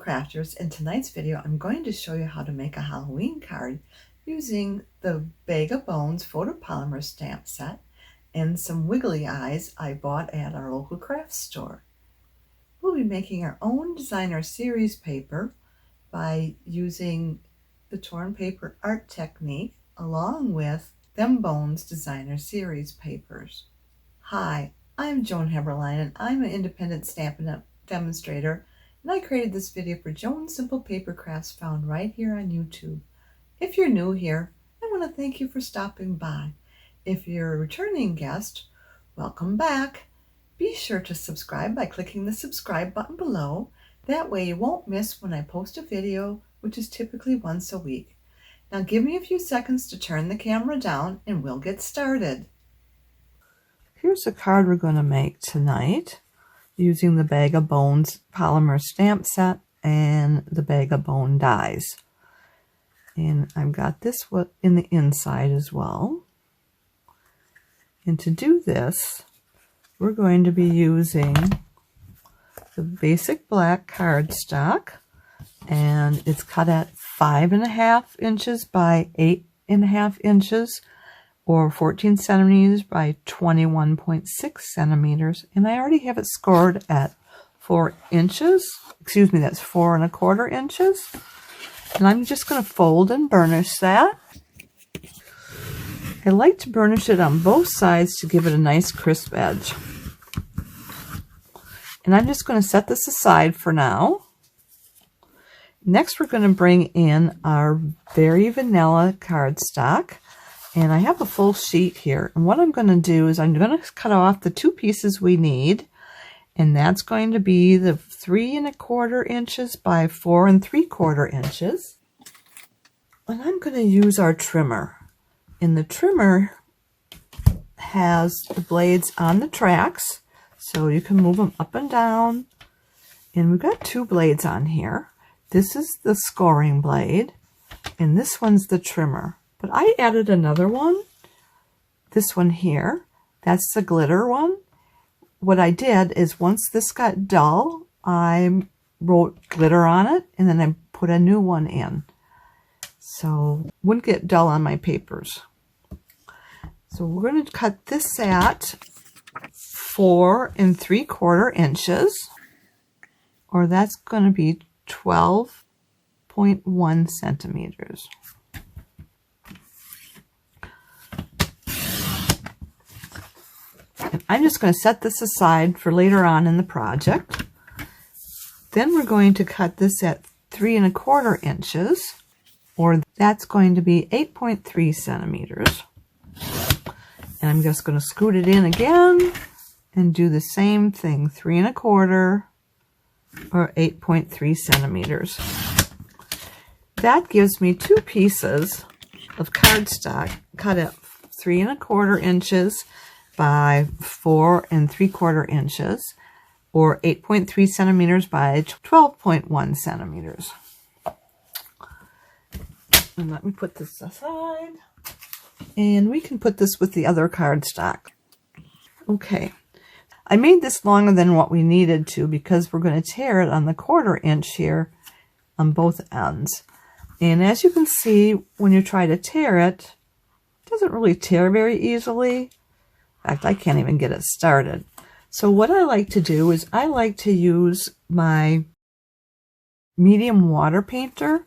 Crafters. In tonight's video, I'm going to show you how to make a Halloween card using the Bag of Bones Photopolymer stamp set and some wiggly eyes I bought at our local craft store. We'll be making our own designer series paper by using the torn paper art technique along with THEM BONES designer series papers. Hi, I'm Joan and I'm an independent Stampin' Up demonstrator, and I created this video for Joan's Simple Paper Crafts found right here on YouTube. If you're new here, I want to thank you for stopping by. If you're a returning guest, welcome back. Be sure to subscribe by clicking the subscribe button below. That way you won't miss when I post a video, which is typically once a week. Now give me a few seconds to turn the camera down and we'll get started. Here's the card we're going to make tonight using the Bag of Bones polymer stamp set and the Bag of Bone dies. And I've got this in the inside as well. And to do this, we're going to be using the basic black cardstock, and it's cut at 5.5 inches by 8.5 inches, or 14 centimeters by 21.6 centimeters, and I already have it scored at 4 inches. Excuse me, that's 4.25 inches. And I'm just going to fold and burnish that. I like to burnish it on both sides to give it a nice crisp edge. And I'm just going to set this aside for now. Next, we're going to bring in our very vanilla cardstock. And I have a full sheet here. And what I'm going to do is I'm going to cut off the 2 pieces we need. And that's going to be the 3.25 inches by 4.75 inches. And I'm going to use our trimmer. And the trimmer has the blades on the tracks, so you can move them up and down. And we've got 2 blades on here. This is the scoring blade, and this one's the trimmer. But I added another one, this one here. That's the glitter one. What I did is once this got dull, I wrote glitter on it, and then I put a new one in. So it wouldn't get dull on my papers. So we're going to cut this at 4.75 inches, or that's going to be 12.1 centimeters. And I'm just going to set this aside for later on in the project. Then we're going to cut this at 3.25 inches, or that's going to be 8.3 centimeters. And I'm just going to scoot it in again and do the same thing, 3.25 or 8.3 centimeters. That gives me 2 pieces of cardstock cut at 3.25 inches by 4.75 inches, or 8.3 centimeters by 12.1 centimeters. And let me put this aside. And we can put this with the other cardstock. Okay. I made this longer than what we needed to because we're going to tear it on the 1/4 inch here on both ends. And as you can see, when you try to tear it, it doesn't really tear very easily. In fact, I can't even get it started. So what I like to do is I like to use my medium water painter,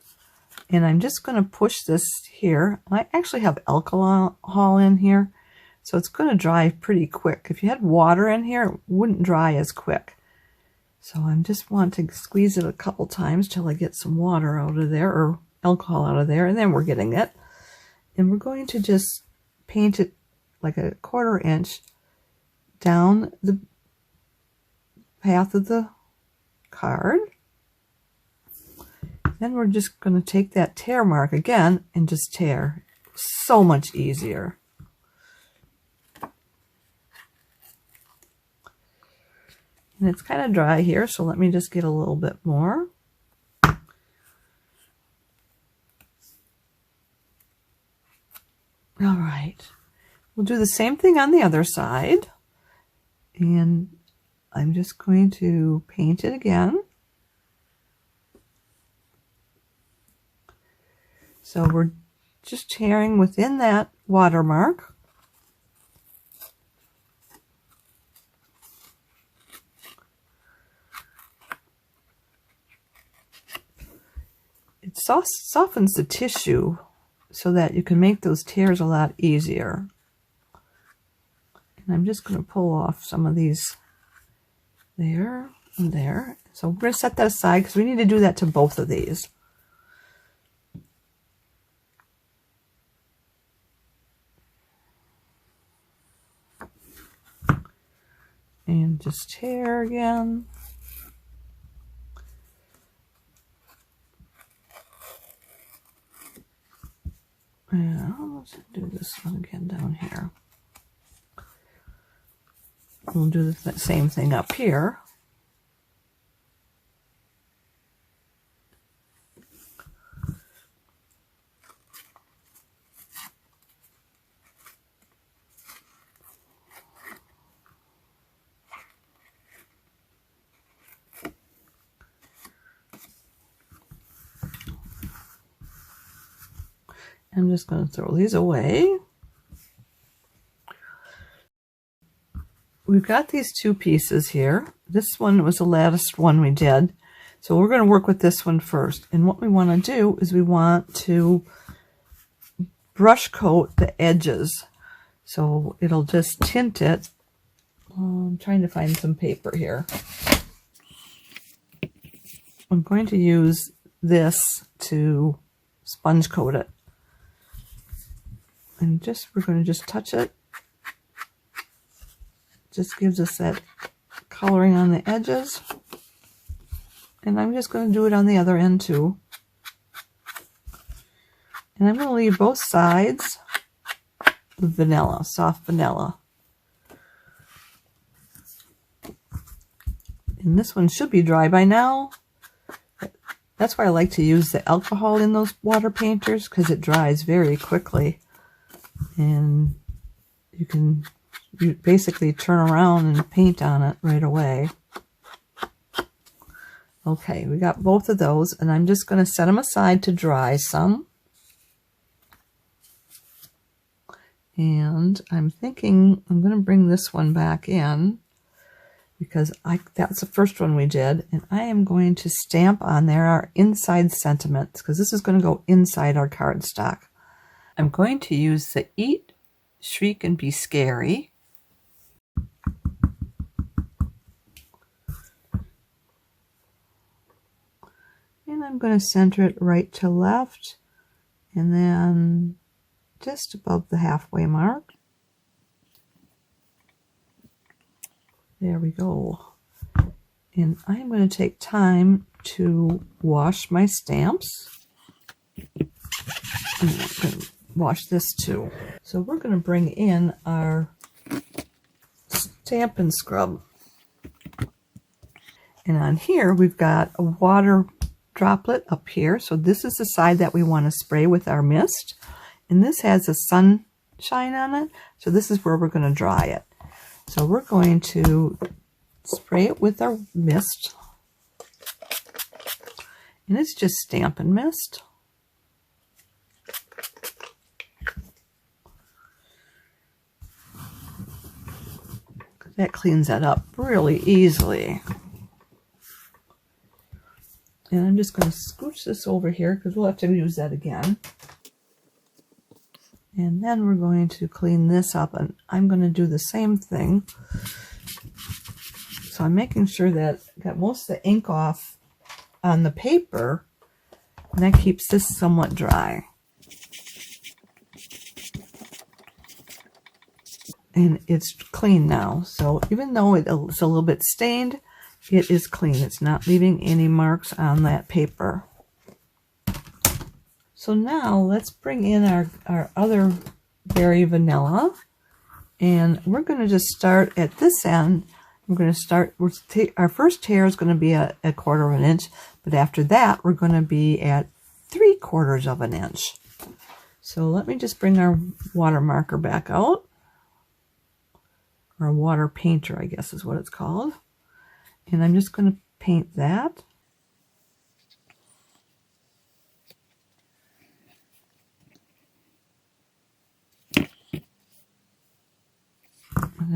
and I'm just going to push this here. I actually have alcohol in here, so it's going to dry pretty quick. If you had water in here, it wouldn't dry as quick. So I just want to squeeze it a couple times till I get some water out of there, or alcohol out of there, and then we're getting it. And we're going to just paint it like a 1/4 inch down the path of the card. Then we're just going to take that tear mark again and just tear. So much easier. And it's kind of dry here, so let me just get a little bit more. All right. We'll do the same thing on the other side. And I'm just going to paint it again. So we're just tearing within that watermark. It softens the tissue so that you can make those tears a lot easier. And I'm just going to pull off some of these there and there. So we're going to set that aside because we need to do that to both of these. And just tear again. And let's do this one again down here. We'll do the same thing up here. I'm just going to throw these away. We've got these two pieces here. This one was the latticed one we did. So we're going to work with this one first. And what we want to do is we want to brush coat the edges. So it'll just tint it. I'm trying to find some paper here. I'm going to use this to sponge coat it. And we're going to just touch it. Just gives us that coloring on the edges. And I'm just going to do it on the other end too. And I'm going to leave both sides with vanilla, soft vanilla. And this one should be dry by now. That's why I like to use the alcohol in those water painters, because it dries very quickly. And you basically turn around and paint on it right away. Okay, we got both of those, and I'm just going to set them aside to dry some. And I'm thinking I'm going to bring this one back in, because that's the first one we did, and I am going to stamp on there our inside sentiments, because this is going to go inside our cardstock. I'm going to use the Eat, Shriek, and Be Scary. And I'm going to center it right to left, and then just above the halfway mark. There we go. And I'm going to take time to wash my stamps. I'm going to wash this too. So we're going to bring in our Stampin' scrub. And on here we've got a water droplet up here. So this is the side that we want to spray with our mist. And this has a sunshine on it. So this is where we're going to dry it. So we're going to spray it with our mist. And it's just Stampin' mist. That cleans that up really easily. And I'm just going to scooch this over here because we'll have to use that again. And then we're going to clean this up, and I'm going to do the same thing. So I'm making sure that I got most of the ink off on the paper, and that keeps this somewhat dry. And it's clean now. So even though it's a little bit stained, it is clean. It's not leaving any marks on that paper. So now let's bring in our other berry vanilla. And we're going to just start at this end. We're going to start, our first tear is going to be a 1/4 of an inch. But after that, we're going to be at 3/4 of an inch. So let me just bring our water marker back out. Or a water painter, I guess is what it's called. And I'm just going to paint that.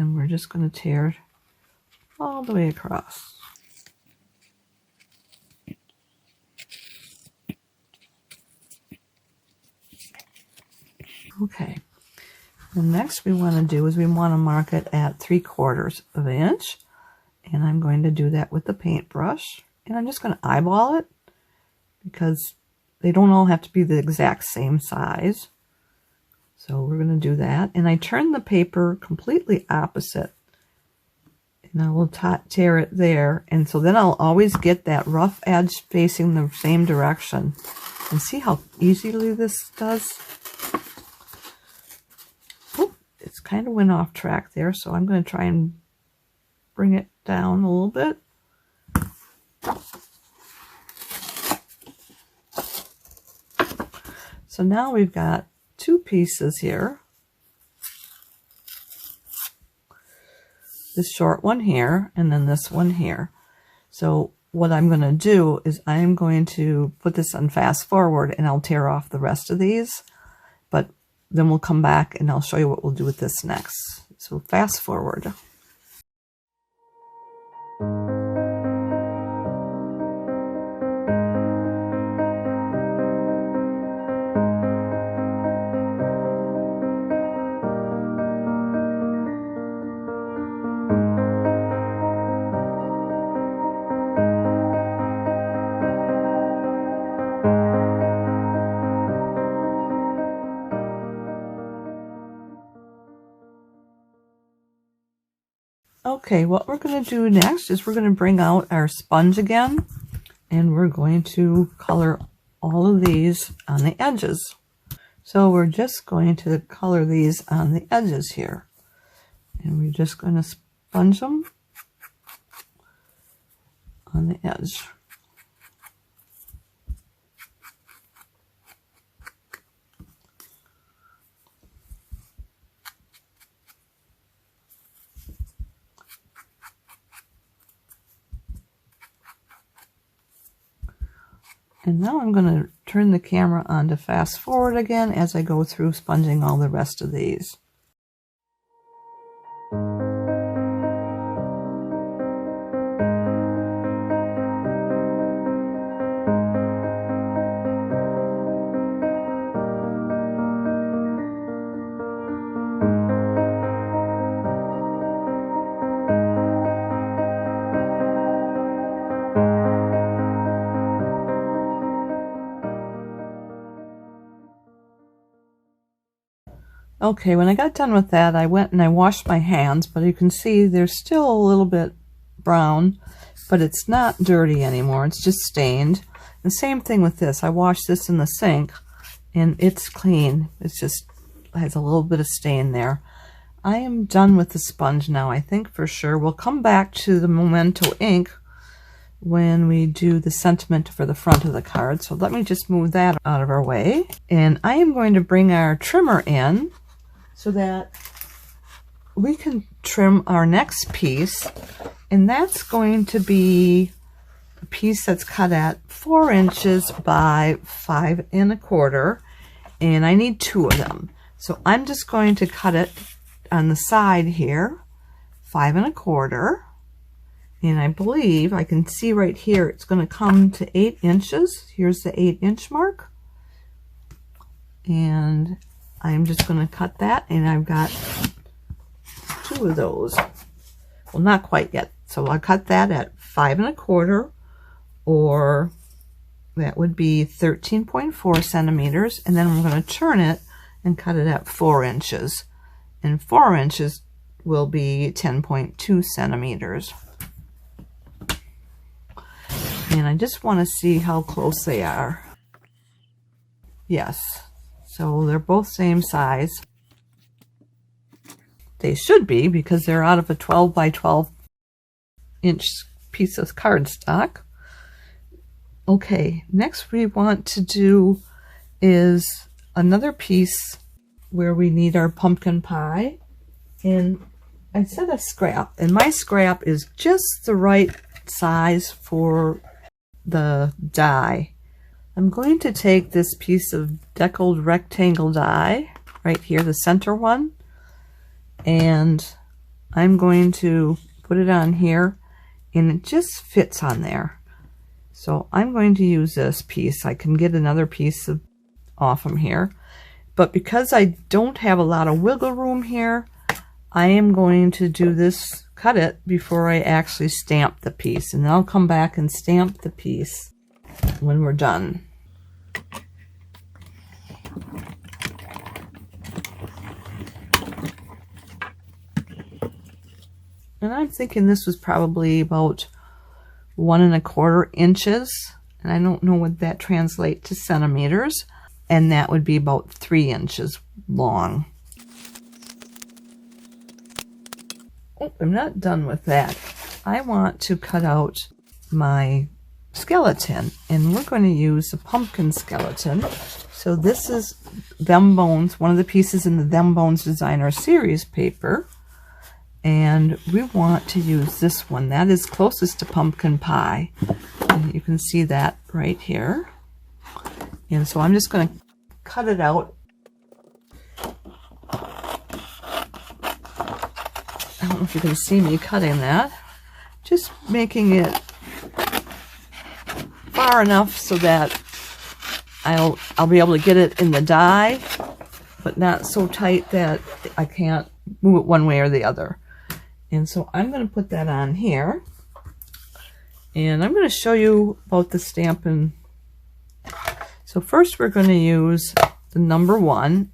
then we're just going to tear it all the way across. Okay, the next we want to do is we want to mark it at 3/4 of an inch, and I'm going to do that with the paintbrush, and I'm just going to eyeball it because they don't all have to be the exact same size. So we're going to do that, and I turn the paper completely opposite, and I will tear it there, and so then I'll always get that rough edge facing the same direction. And see how easily this does? It's kind of went off track there, so I'm going to try and bring it down a little bit. So now we've got two pieces here. This short one here, and then this one here. So what I'm going to do is I'm going to put this on fast forward, and I'll tear off the rest of these. But then we'll come back and I'll show you what we'll do with this next. So fast forward. Okay, what we're going to do next is we're going to bring out our sponge again, and we're going to color all of these on the edges. So we're just going to color these on the edges here, and we're just going to sponge them on the edge. And now I'm going to turn the camera on to fast forward again as I go through sponging all the rest of these. Okay, when I got done with that, I went and I washed my hands, but you can see they're still a little bit brown, but it's not dirty anymore. It's just stained. The same thing with this. I washed this in the sink, and it's clean. It's just has a little bit of stain there. I am done with the sponge now, I think for sure. We'll come back to the Memento ink when we do the sentiment for the front of the card. So let me just move that out of our way. And I am going to bring our trimmer in so that we can trim our next piece, and that's going to be a piece that's cut at 4 inches by 5 1/4, and I need 2 of them. So I'm just going to cut it on the side here, 5 1/4, and I believe I can see right here it's going to come to 8 inches. Here's the 8-inch mark, and I'm just going to cut that, and I've got 2 of those. Well, not quite yet. So I'll cut that at 5 1/4, or that would be 13.4 centimeters, and then I'm going to turn it and cut it at 4 inches. And 4 inches will be 10.2 centimeters. And I just want to see how close they are. Yes. So they're both same size. They should be, because they're out of a 12 by 12 inch piece of cardstock. Okay, next we want to do is another piece where we need our pumpkin pie. And I said a scrap, and my scrap is just the right size for the die. I'm going to take this piece of DECKLED rectangle die right here, the center one, and I'm going to put it on here, and it just fits on there. So I'm going to use this piece. I can get another piece off from here, but because I don't have a lot of wiggle room here, I am going to do this, cut it before I actually stamp the piece, and then I'll come back and stamp the piece when we're done. And I'm thinking this was probably about 1 1/4 inches, and I don't know what that translates to centimeters, and that would be about 3 inches long. Oh, I'm not done with that. I want to cut out my skeleton, and we're going to use a pumpkin skeleton. So this is THEM Bones, one of the pieces in the THEM Bones Designer Series paper. And we want to use this one. That is closest to pumpkin pie. And you can see that right here. And so I'm just going to cut it out. I don't know if you can see me cutting that. Just making it far enough so that I'll be able to get it in the die, but not so tight that I can't move it one way or the other. And so I'm going to put that on here, and I'm going to show you about the Stampin'. So first we're going to use the number 1,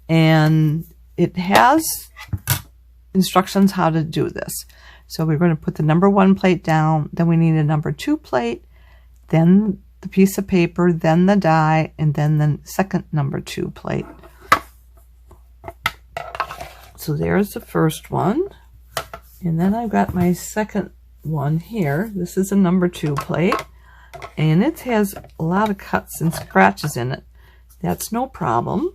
and it has instructions how to do this. So we're going to put the number 1 plate down, then we need a number 2 plate, then the piece of paper, then the die, and then the second number 2 plate. So there's the first one. And then I've got my second one here. This is a number 2 plate, and it has a lot of cuts and scratches in it. That's no problem.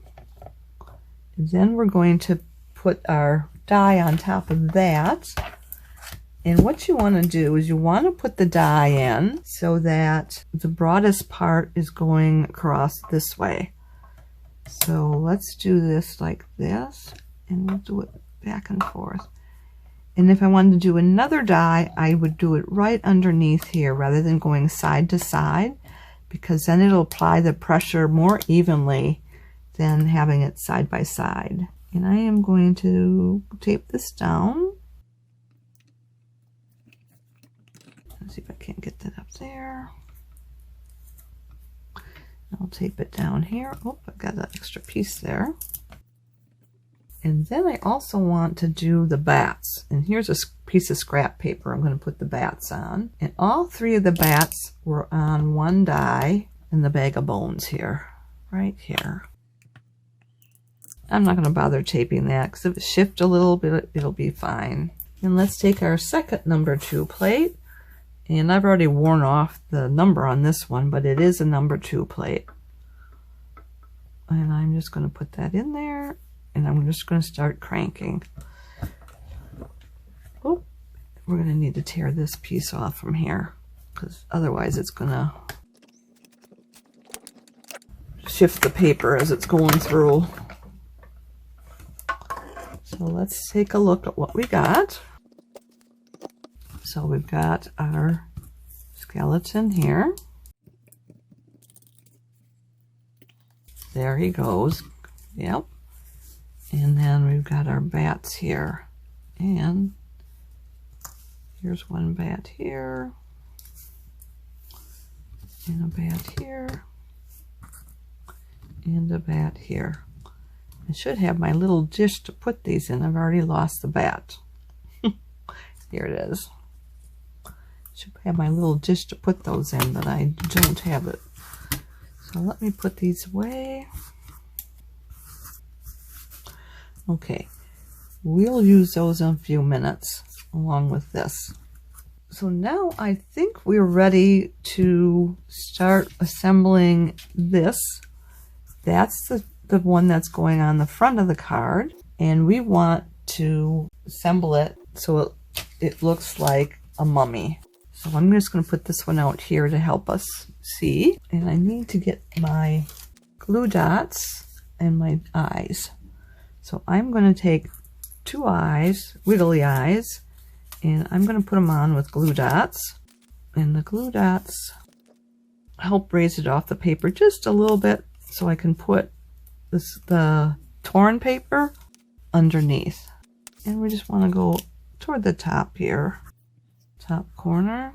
And then we're going to put our die on top of that. And what you want to do is you want to put the die in so that the broadest part is going across this way. So let's do this like this, and we'll do it back and forth. And if I wanted to do another die, I would do it right underneath here rather than going side to side, because then it'll apply the pressure more evenly than having it side by side. And I am going to tape this down. Let's see if I can't get that up there. I'll tape it down here. Oh, I've got an extra piece there. And then I also want to do the bats. And here's a piece of scrap paper I'm going to put the bats on. And all 3 of the bats were on one die in the bag of bones here, right here. I'm not going to bother taping that because if it shifts a little bit, it'll be fine. And let's take our second number 2 plate. And I've already worn off the number on this one, but it is a number 2 plate. And I'm just going to put that in there. And I'm just going to start cranking. Oh, we're going to need to tear this piece off from here, because otherwise it's going to shift the paper as it's going through. So let's take a look at what we got. So we've got our skeleton here. There he goes. Yep. And then we've got our bats here, and here's one bat here, and a bat here, and a bat here. I should have my little dish to put these in. I've already lost the bat. Here it is. Should have my little dish to put those in, but I don't have it. So let me put these away. Okay, we'll use those in a few minutes along with this. So now I think we're ready to start assembling this. That's the one that's going on the front of the card, and we want to assemble it so it looks like a mummy. So I'm just going to put this one out here to help us see, and I need to get my glue dots and my eyes. So I'm going to take two eyes, wiggly eyes, and I'm going to put them on with glue dots. And the glue dots help raise it off the paper just a little bit so I can put the torn paper underneath. And we just want to go toward the top here, top corner.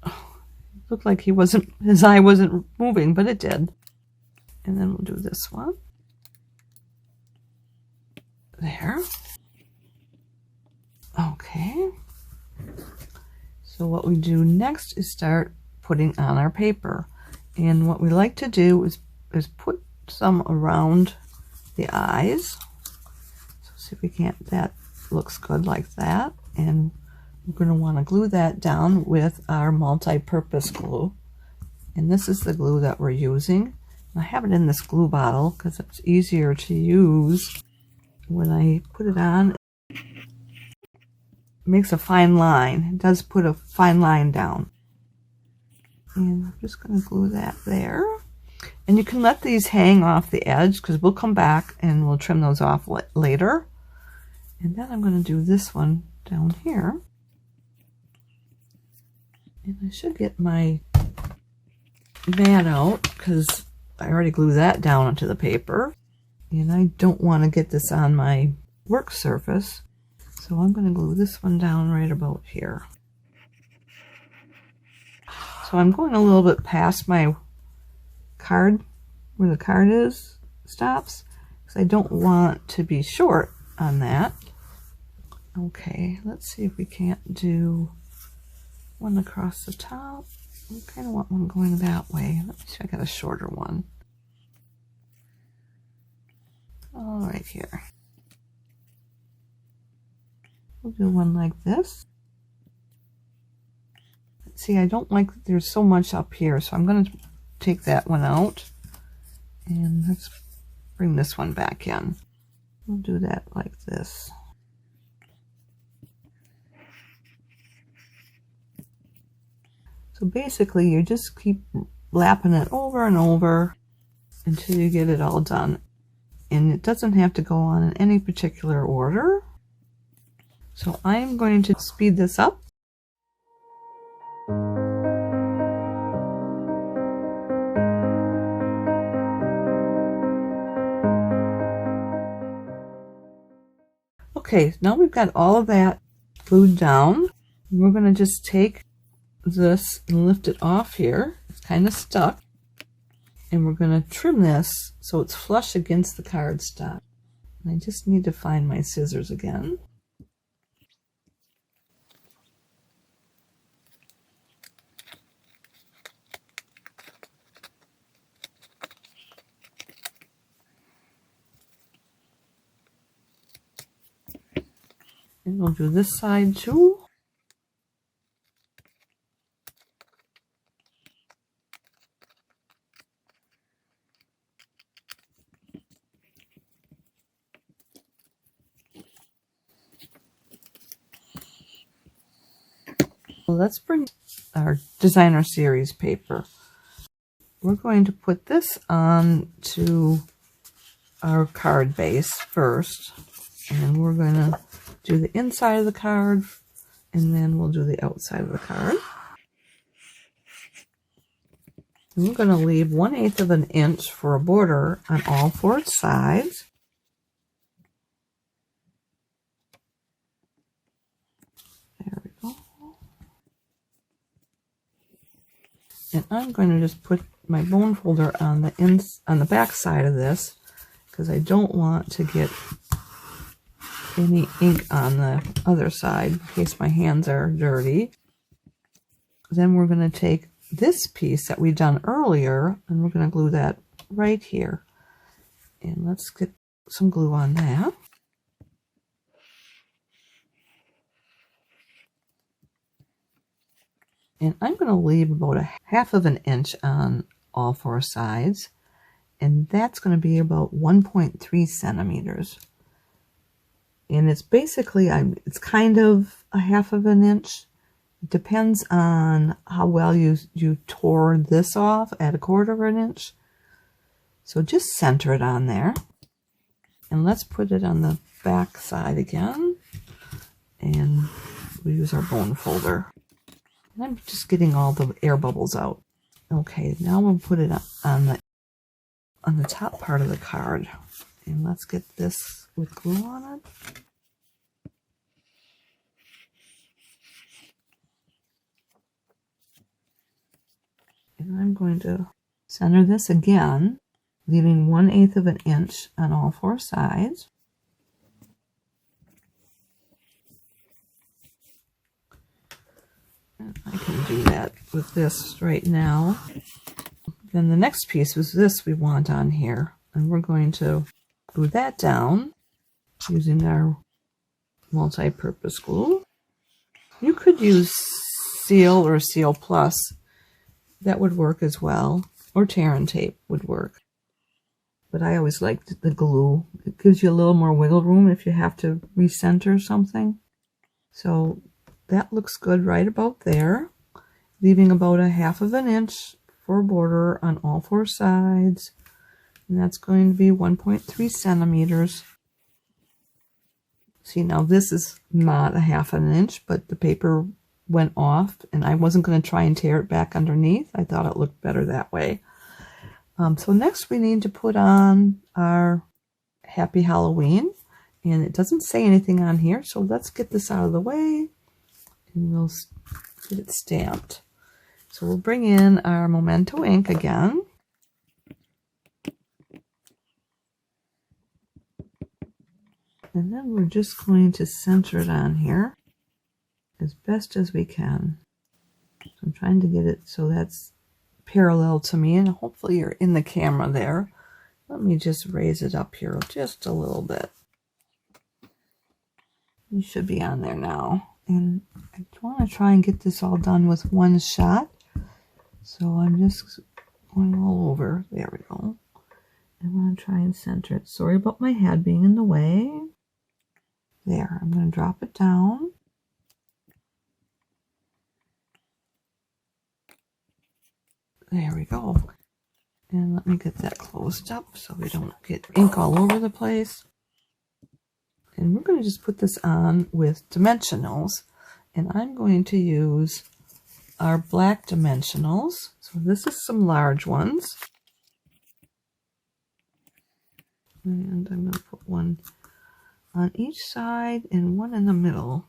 Oh, it looked like his eye wasn't moving, but it did. And then we'll do this one. There. Okay. So what we do next is start putting on our paper. And what we like to do is put some around the eyes. So see if we can't, that looks good like that. And we're going to want to glue that down with our multi-purpose glue. And this is the glue that we're using. I have it in this glue bottle because it's easier to use. When I put it on, it makes a fine line. It does put a fine line down. And I'm just going to glue that there. And you can let these hang off the edge because we'll come back and we'll trim those off later. And then I'm going to do this one down here. And I should get my mat out because I already glued that down onto the paper. And I don't want to get this on my work surface. So I'm going to glue this one down right about here. So I'm going a little bit past my card, where the card stops, because I don't want to be short on that. Okay, let's see if we can't do one across the top. I kind of want one going that way. Let me see if I got a shorter one. All right, here. We'll do one like this. See, I don't like that there's so much up here, so I'm going to take that one out. And let's bring this one back in. We'll do that like this. So basically, you just keep lapping it over and over until you get it all done. And it doesn't have to go on in any particular order. So I'm going to speed this up. Okay, now we've got all of that glued down. We're going to just take this and lift it off here. It's kind of stuck. And we're going to trim this so it's flush against the cardstock. And I just need to find my scissors again. And we'll do this side too. Let's bring our designer series paper. We're going to put this on to our card base first, and we're going to do the inside of the card, and then we'll do the outside of the card. And we're going to leave 1/8 of an inch for a border on all 4 sides. There we go. And I'm going to just put my bone folder on the back side of this because I don't want to get any ink on the other side in case my hands are dirty. Then we're going to take this piece that we done earlier and we're going to glue that right here. And let's get some glue on that. And I'm going to leave about 1/2 of an inch on all 4 sides. And that's going to be about 1.3 centimeters. And it's basically, it's kind of 1/2 of an inch. It depends on how well you tore this off at 1/4 of an inch. So just center it on there. And let's put it on the back side again. And we use our bone folder. And I'm just getting all the air bubbles out. Okay, now we'll put it on the top part of the card. And let's get this with glue on it. And I'm going to center this again, leaving 1/8 of an inch on all 4 sides. And I can do that with this right now. Then the next piece was this we want on here. And we're going to glue that down using our multi-purpose glue. You could use Seal or Seal Plus. That would work as well. Or tear and tape would work. But I always liked the glue. It gives you a little more wiggle room if you have to recenter something. So that looks good right about there. Leaving about 1/2 of an inch for a border on all 4 sides. And that's going to be 1.3 centimeters. See, now this is not 1/2 an inch, but the paper went off and I wasn't going to try and tear it back underneath. I thought it looked better that way. So next we need to put on our Happy Halloween, and it doesn't say anything on here, so let's get this out of the way and we'll get it stamped. So we'll bring in our Memento ink again. And then we're just going to center it on here as best as we can. So I'm trying to get it so that's parallel to me, and hopefully you're in the camera there. Let me just raise it up here just a little bit. You should be on there now. And I want to try and get this all done with one shot. So I'm just going all over. There we go. I want to try and center it. Sorry about my head being in the way. There, I'm going to drop it down. There we go. And let me get that closed up so we don't get ink all over the place. And we're going to just put this on with dimensionals. And I'm going to use our black dimensionals. So this is some large ones. And I'm going to put one on each side and one in the middle.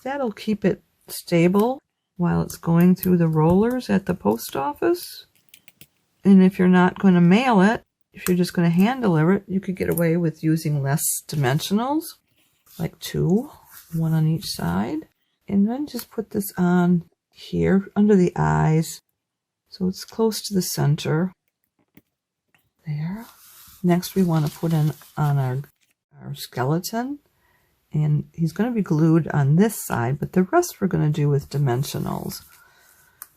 That'll keep it stable while it's going through the rollers at the post office. And if you're not going to mail it, if you're just going to hand deliver it, you could get away with using less dimensionals, like 2, 1 on each side. And then just put this on here under the eyes so it's close to the center. There. Next we want to put in on our skeleton. And he's going to be glued on this side, but the rest we're going to do with dimensionals.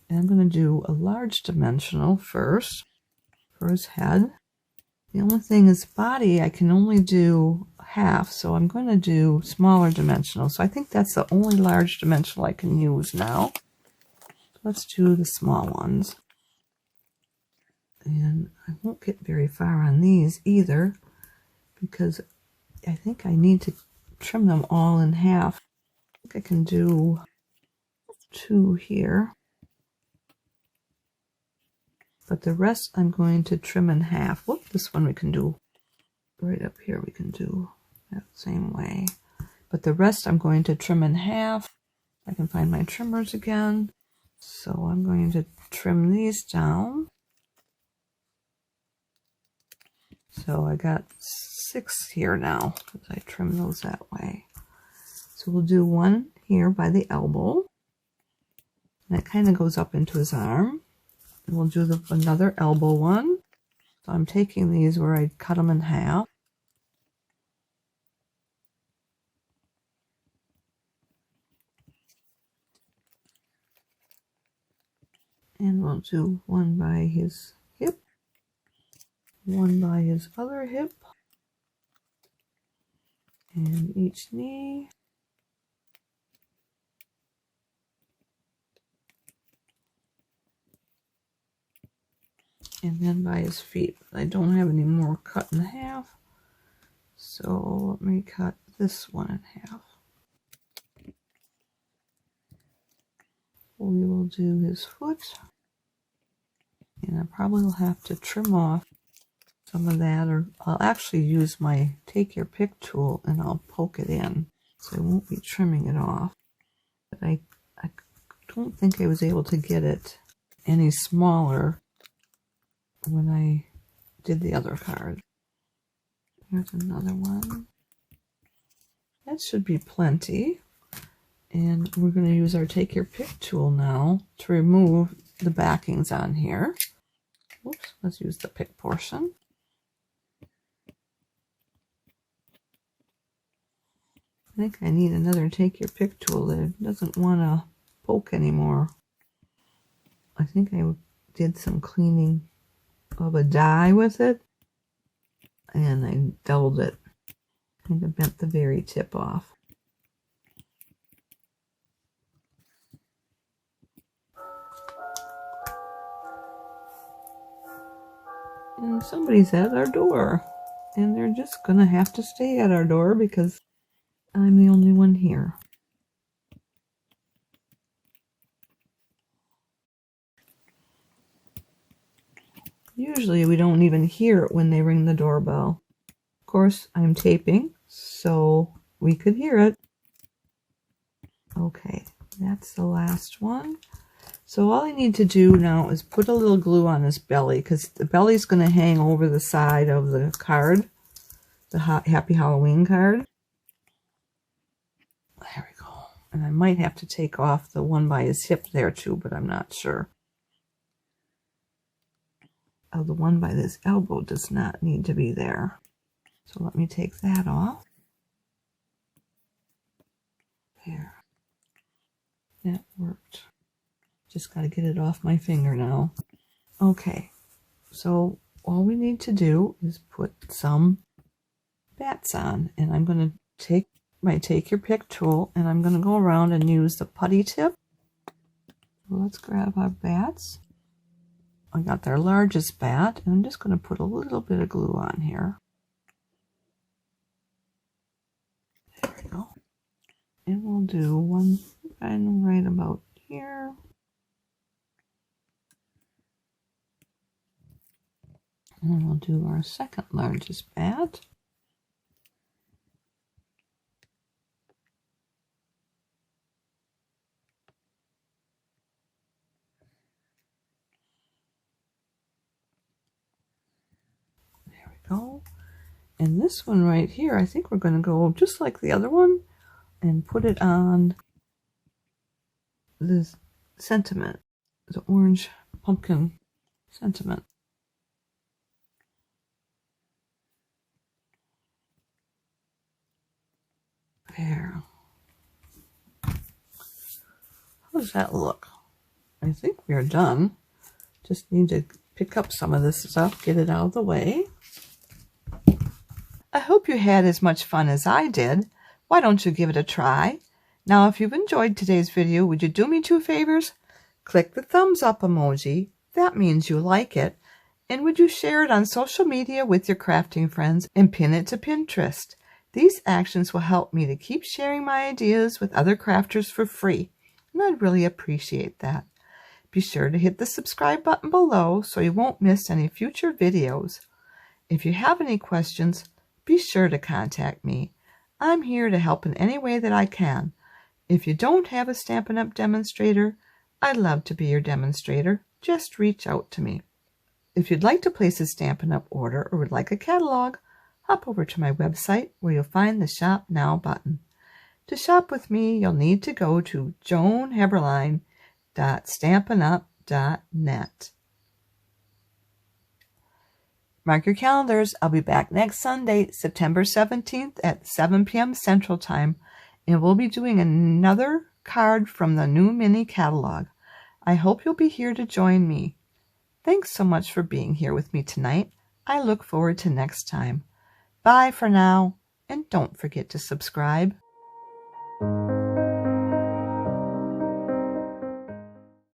And I'm going to do a large dimensional first for his head. The only thing is body, I can only do half, so I'm going to do smaller dimensionals. So I think that's the only large dimensional I can use now. Let's do the small ones. And I won't get very far on these either, because I think I need to trim them all in half. I think I can do 2 here. But the rest I'm going to trim in half. Whoop, this one we can do right up here. We can do that same way. But the rest I'm going to trim in half. I can find my trimmers again. So I'm going to trim these down. So I got 6 here now, because I trim those that way. So we'll do one here by the elbow. And it kind of goes up into his arm. And we'll do another elbow one. So I'm taking these where I cut them in half. And we'll do one by his hip. One by his other hip. And each knee. And then by his feet. I don't have any more cut in half, So let me cut this one in half. We will do his foot. And I probably will have to trim off some of that, or I'll actually use my take your pick tool and I'll poke it in. So I won't be trimming it off. But I don't think I was able to get it any smaller when I did the other card. Here's another one. That should be plenty. And we're going to use our take your pick tool now to remove the backings on here. Oops, let's use the pick portion. I think I need another take your pick tool that doesn't want to poke anymore. I think I did some cleaning of a die with it and I dulled it. I think I bent the very tip off. And somebody's at our door, and they're just gonna have to stay at our door because I'm the only one here. Usually we don't even hear it when they ring the doorbell. Of course, I'm taping, so we could hear it. Okay, that's the last one. So all I need to do now is put a little glue on his belly, because the belly's going to hang over the side of the card, the Happy Halloween card. There we go. And I might have to take off the one by his hip there too, but I'm not sure. Oh, the one by this elbow does not need to be there. So let me take that off. There. That worked. Just got to get it off my finger now. Okay, so all we need to do is put some bats on. And I'm going to take my take your pick tool and I'm going to go around and use the putty tip. So let's grab our bats. I got their largest bat and I'm just going to put a little bit of glue on here. There we go. And we'll do one right about here. And then we'll do our second largest bat. There we go. And this one right here, I think we're going to go just like the other one and put it on the sentiment, the orange pumpkin sentiment. There. How does that look? I think we are done. Just need to pick up some of this stuff, get it out of the way. I hope you had as much fun as I did. Why don't you give it a try? Now, if you've enjoyed today's video, would you do me two favors? Click the thumbs up emoji. That means you like it. And would you share it on social media with your crafting friends and pin it to Pinterest? These actions will help me to keep sharing my ideas with other crafters for free, and I'd really appreciate that. Be sure to hit the subscribe button below so you won't miss any future videos. If you have any questions, be sure to contact me. I'm here to help in any way that I can. If you don't have a Stampin' Up! Demonstrator, I'd love to be your demonstrator. Just reach out to me. If you'd like to place a Stampin' Up! Order or would like a catalog, hop over to my website where you'll find the Shop Now button. To shop with me, you'll need to go to joanheberlein.stampinup.net. Mark your calendars. I'll be back next Sunday, September 17th at 7 p.m. Central Time, and we'll be doing another card from the new mini catalog. I hope you'll be here to join me. Thanks so much for being here with me tonight. I look forward to next time. Bye for now, and don't forget to subscribe.